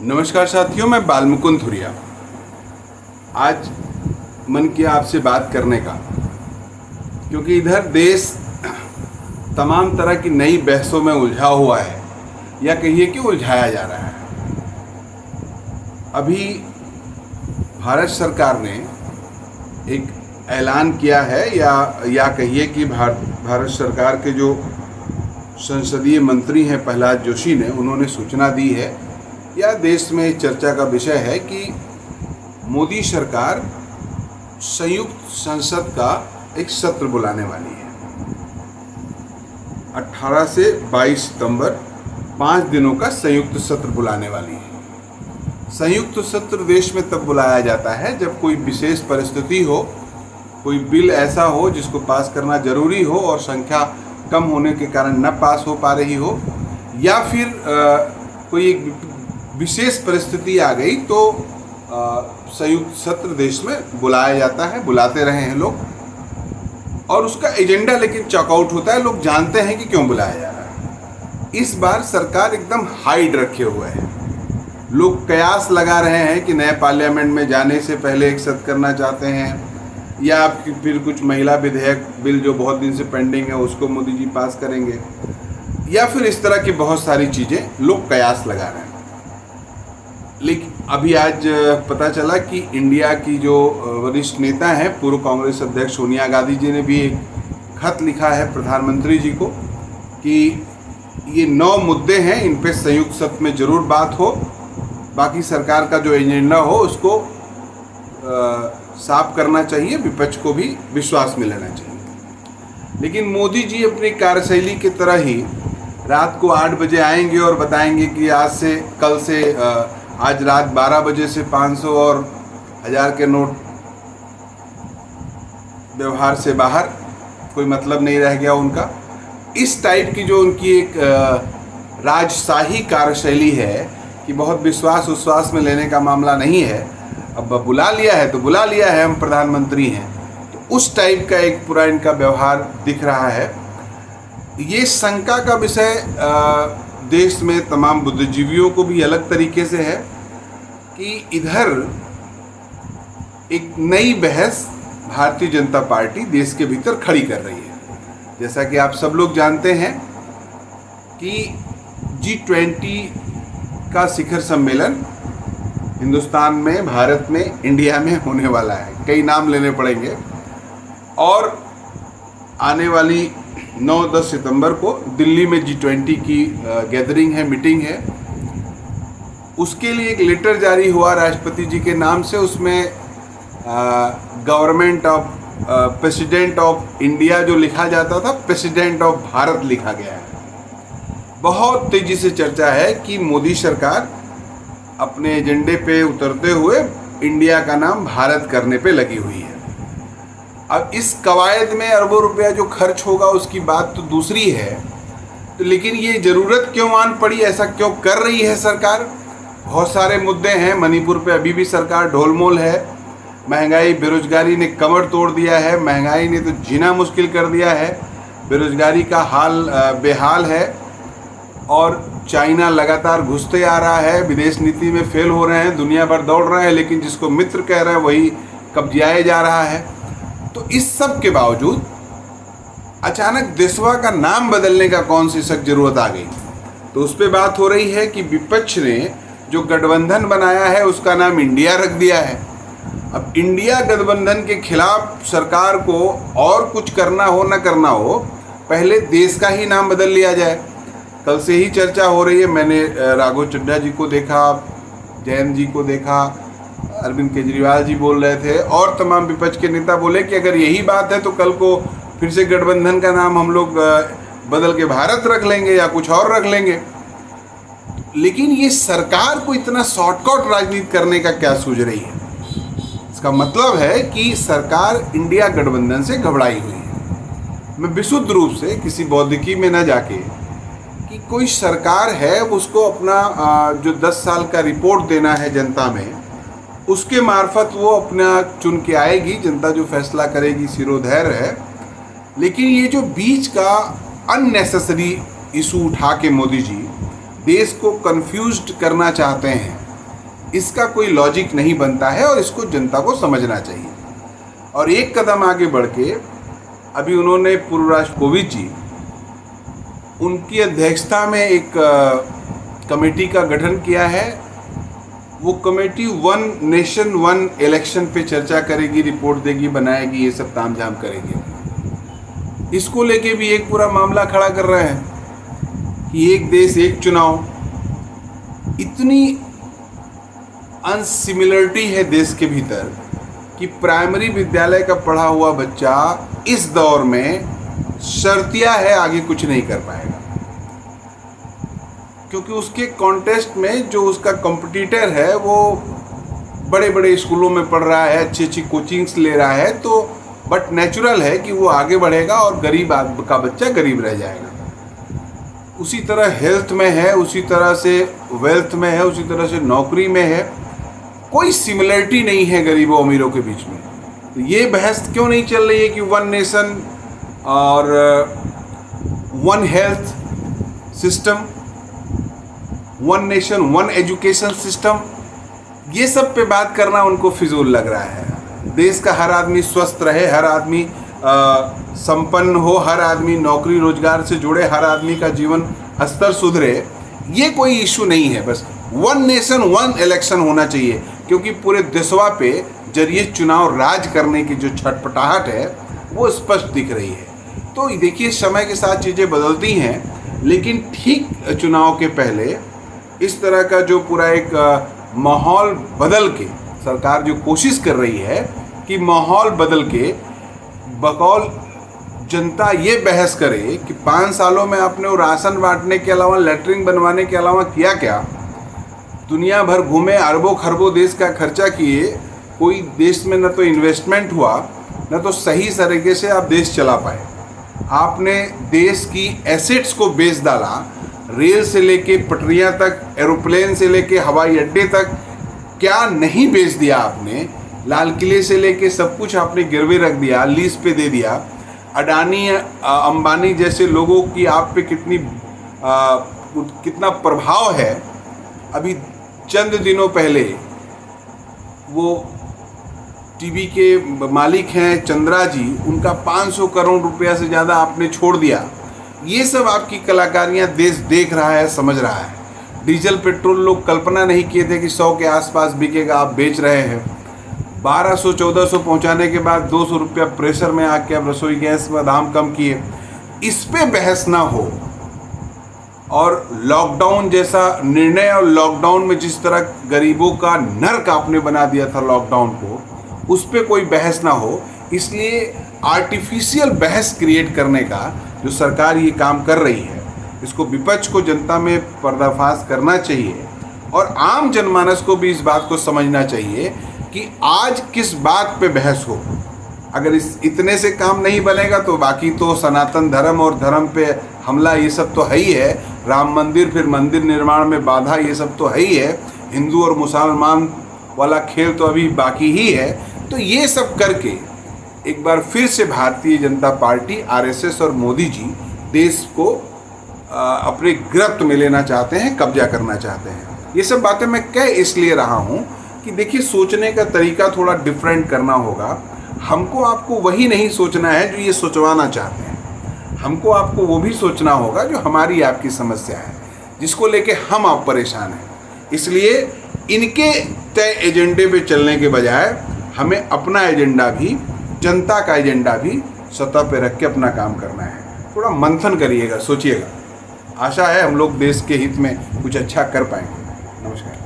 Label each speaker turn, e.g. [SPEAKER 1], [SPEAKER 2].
[SPEAKER 1] नमस्कार साथियों, मैं बालमुकुंद धुरिया। आज मन किया आपसे बात करने का, क्योंकि इधर देश तमाम तरह की नई बहसों में उलझा हुआ है, या कहिए कि उलझाया जा रहा है। अभी भारत सरकार ने एक ऐलान किया है, या कहिए कि भारत सरकार के जो संसदीय मंत्री हैं प्रहलाद जोशी ने, उन्होंने सूचना दी है, या देश में चर्चा का विषय है कि मोदी सरकार संयुक्त संसद का एक सत्र बुलाने वाली है। 18 से 22 सितंबर 5 दिनों का संयुक्त सत्र बुलाने वाली है। संयुक्त सत्र देश में तब बुलाया जाता है जब कोई विशेष परिस्थिति हो, कोई बिल ऐसा हो जिसको पास करना जरूरी हो और संख्या कम होने के कारण न पास हो पा रही हो, या फिर कोई एक विशेष परिस्थिति आ गई तो संयुक्त सत्र देश में बुलाया जाता है। बुलाते रहे हैं लोग, और उसका एजेंडा लेकिन चॉकआउट होता है। लोग जानते हैं कि क्यों बुलाया जा रहा है। इस बार सरकार एकदम हाइड रखे हुए है। लोग कयास लगा रहे हैं कि नए पार्लियामेंट में जाने से पहले एक सत्र करना चाहते हैं, या फिर कुछ महिला विधेयक बिल जो बहुत दिन से पेंडिंग है उसको मोदी जी पास करेंगे, या फिर इस तरह की बहुत सारी चीज़ें लोग कयास लगा रहे हैं। लेकिन अभी आज पता चला कि इंडिया की जो वरिष्ठ नेता हैं, पूर्व कांग्रेस अध्यक्ष सोनिया गांधी जी ने भी एक खत लिखा है प्रधानमंत्री जी को कि ये 9 मुद्दे हैं, इन पे संयुक्त सत्र में जरूर बात हो, बाकी सरकार का जो एजेंडा हो उसको साफ करना चाहिए, विपक्ष को भी विश्वास में लेना चाहिए। लेकिन मोदी जी अपनी कार्यशैली की तरह ही रात को 8 बजे आएंगे और बताएंगे कि आज रात 12 बजे से 500 और 1000 के नोट व्यवहार से बाहर, कोई मतलब नहीं रह गया उनका। इस टाइप की जो उनकी एक राजशाही कार्यशैली है कि बहुत विश्वास में लेने का मामला नहीं है। अब बुला लिया है तो बुला लिया है, हम प्रधानमंत्री हैं, तो उस टाइप का एक पूरा इनका व्यवहार दिख रहा है। ये शंका का विषय देश में तमाम बुद्धिजीवियों को भी अलग तरीके से है कि इधर एक नई बहस भारतीय जनता पार्टी देश के भीतर खड़ी कर रही है। जैसा कि आप सब लोग जानते हैं कि G20 का शिखर सम्मेलन हिंदुस्तान में, भारत में, इंडिया में होने वाला है। कई नाम लेने पड़ेंगे, और आने वाली 9-10 सितंबर को दिल्ली में G20 की गैदरिंग है, मीटिंग है। उसके लिए एक लेटर जारी हुआ राष्ट्रपति जी के नाम से। उसमें government of president of India जो लिखा जाता था, प्रेसिडेंट ऑफ भारत लिखा गया है। बहुत तेजी से चर्चा है कि मोदी सरकार अपने एजेंडे पे उतरते हुए इंडिया का नाम भारत करने पे लगी हुई है। अब इस कवायद में अरबों रुपया जो खर्च होगा उसकी बात तो दूसरी है, तो लेकिन ये ज़रूरत क्यों आन पड़ी, ऐसा क्यों कर रही है सरकार? बहुत सारे मुद्दे हैं। मणिपुर पे अभी भी सरकार ढोलमोल है। महंगाई, बेरोजगारी ने कमर तोड़ दिया है। महंगाई ने तो जीना मुश्किल कर दिया है। बेरोजगारी का हाल बेहाल है, और चाइना लगातार घुसते आ रहा है। विदेश नीति में फेल हो रहे हैं, दुनिया भर दौड़ रहे हैं, लेकिन जिसको मित्र कह रहे हैं वही कब्जियाए जा रहा है। तो इस सब के बावजूद अचानक देशवा का नाम बदलने का कौन सी सख्त जरूरत आ गई? तो उस पर बात हो रही है कि विपक्ष ने जो गठबंधन बनाया है उसका नाम इंडिया रख दिया है। अब इंडिया गठबंधन के खिलाफ सरकार को और कुछ करना हो न करना हो, पहले देश का ही नाम बदल लिया जाए। कल से ही चर्चा हो रही है। मैंने राघव चड्ढा जी को देखा, जयंत जी को देखा, अरविंद केजरीवाल जी बोल रहे थे, और तमाम विपक्ष के नेता बोले कि अगर यही बात है तो कल को फिर से गठबंधन का नाम हम लोग बदल के भारत रख लेंगे या कुछ और रख लेंगे। लेकिन ये सरकार को इतना शॉर्टकट राजनीति करने का क्या सूझ रही है? इसका मतलब है कि सरकार इंडिया गठबंधन से घबराई हुई है। मैं विशुद्ध रूप से किसी बौद्धिकी में न जाके कि कोई सरकार है, उसको अपना जो 10 साल का रिपोर्ट देना है जनता में, उसके मार्फत वो अपना चुन के आएगी। जनता जो फैसला करेगी सिरोधैर्य है। लेकिन ये जो बीच का अननेसेसरी इशू उठा के मोदी जी देश को कंफ्यूज्ड करना चाहते हैं, इसका कोई लॉजिक नहीं बनता है और इसको जनता को समझना चाहिए। और एक कदम आगे बढ़ के अभी उन्होंने पूर्व राष्ट्रपति कोविंद जी, उनकी अध्यक्षता में एक कमेटी का गठन किया है। वो committee one nation one election पे चर्चा करेगी, रिपोर्ट देगी, बनाएगी, ये सब तामझाम करेगी। इसको लेके भी एक पूरा मामला खड़ा कर रहे हैं कि एक देश एक चुनाव। इतनी अनसिमिलरिटी है देश के भीतर कि प्राइमरी विद्यालय का पढ़ा हुआ बच्चा इस दौर में शर्तिया है, आगे कुछ नहीं कर पाएगा, क्योंकि उसके कॉन्टेस्ट में जो उसका कॉम्पिटिटर है वो बड़े बड़े स्कूलों में पढ़ रहा है, अच्छी अच्छी कोचिंग्स ले रहा है, तो बट नेचुरल है कि वो आगे बढ़ेगा और गरीब का बच्चा गरीब रह जाएगा। उसी तरह हेल्थ में है, उसी तरह से वेल्थ में है, उसी तरह से नौकरी में है। कोई सिमिलरिटी नहीं है गरीबों अमीरों के बीच में। तो ये बहस क्यों नहीं चल रही है कि वन नेशन और one health system, one nation one education system, ये सब पे बात करना उनको फिजूल लग रहा है। देश का हर आदमी स्वस्थ रहे, हर आदमी संपन्न हो, हर आदमी नौकरी रोजगार से जुड़े, हर आदमी का जीवन स्तर सुधरे, ये कोई इशू नहीं है। बस वन नेशन वन इलेक्शन होना चाहिए, क्योंकि पूरे देशवा पे जरिए चुनाव राज करने की जो छटपटाहट है वो स्पष्ट दिख रही है। तो देखिए, समय के साथ चीज़ें बदलती हैं, लेकिन ठीक चुनाव के पहले इस तरह का जो पूरा एक माहौल बदल के सरकार जो कोशिश कर रही है कि माहौल बदल के बकौल जनता ये बहस करे कि 5 सालों में आपने वो राशन बांटने के अलावा, लैट्रिन बनवाने के अलावा किया क्या? दुनिया भर घूमे, अरबों खरबों देश का खर्चा किए, कोई देश में न तो इन्वेस्टमेंट हुआ, न तो सही तरीके से आप देश चला पाए। आपने देश की एसेट्स को बेच डाला, रेल से लेके पटरियां तक, एरोप्लेन से लेके हवाई अड्डे तक, क्या नहीं बेच दिया आपने। लाल किले से लेके सब कुछ आपने गिरवे रख दिया, लीज पे दे दिया। अडानी अंबानी जैसे लोगों की आप पे कितना प्रभाव है। अभी चंद दिनों पहले वो टीवी के मालिक हैं चंद्रा जी, उनका 500 करोड़ रुपया से ज़्यादा आपने छोड़ दिया। ये सब आपकी कलाकारियाँ देश देख रहा है, समझ रहा है। डीजल पेट्रोल लोग कल्पना नहीं किए थे कि 100 के आसपास बिकेगा, आप बेच रहे हैं। 1200-1400 पहुंचाने के बाद 200 रुपया प्रेशर में आके अब रसोई गैस का दाम कम किए। इस पे बहस ना हो। और लॉकडाउन जैसा निर्णय, और लॉकडाउन में जिस तरह गरीबों का नर्क आपने बना दिया था लॉकडाउन को, उस पे कोई बहस ना हो। इसलिए आर्टिफिशियल बहस क्रिएट करने का जो सरकार ये काम कर रही है, इसको विपक्ष को जनता में पर्दाफाश करना चाहिए और आम जनमानस को भी इस बात को समझना चाहिए कि आज किस बात पे बहस हो। अगर इतने से काम नहीं बनेगा तो बाकी तो सनातन धर्म और धर्म पे हमला, ये सब तो है ही है। राम मंदिर, फिर मंदिर निर्माण में बाधा, ये सब तो है ही है। हिंदू और मुसलमान वाला खेल तो अभी बाकी ही है। तो ये सब करके एक बार फिर से भारतीय जनता पार्टी, आरएसएस और मोदी जी देश को अपने गिरफ्त में लेना चाहते हैं, कब्जा करना चाहते हैं। ये सब बातें मैं कह इसलिए रहा हूँ कि देखिए, सोचने का तरीका थोड़ा डिफरेंट करना होगा। हमको आपको वही नहीं सोचना है जो ये सोचवाना चाहते हैं। हमको आपको वो भी सोचना होगा जो हमारी आपकी समस्या है, जिसको लेके हम आप परेशान हैं। इसलिए इनके तय एजेंडे पे चलने के बजाय हमें अपना एजेंडा भी, जनता का एजेंडा भी सतह पे रख के अपना काम करना है। थोड़ा मंथन करिएगा, सोचिएगा। आशा है हम लोग देश के हित में कुछ अच्छा कर पाएंगे। नमस्कार।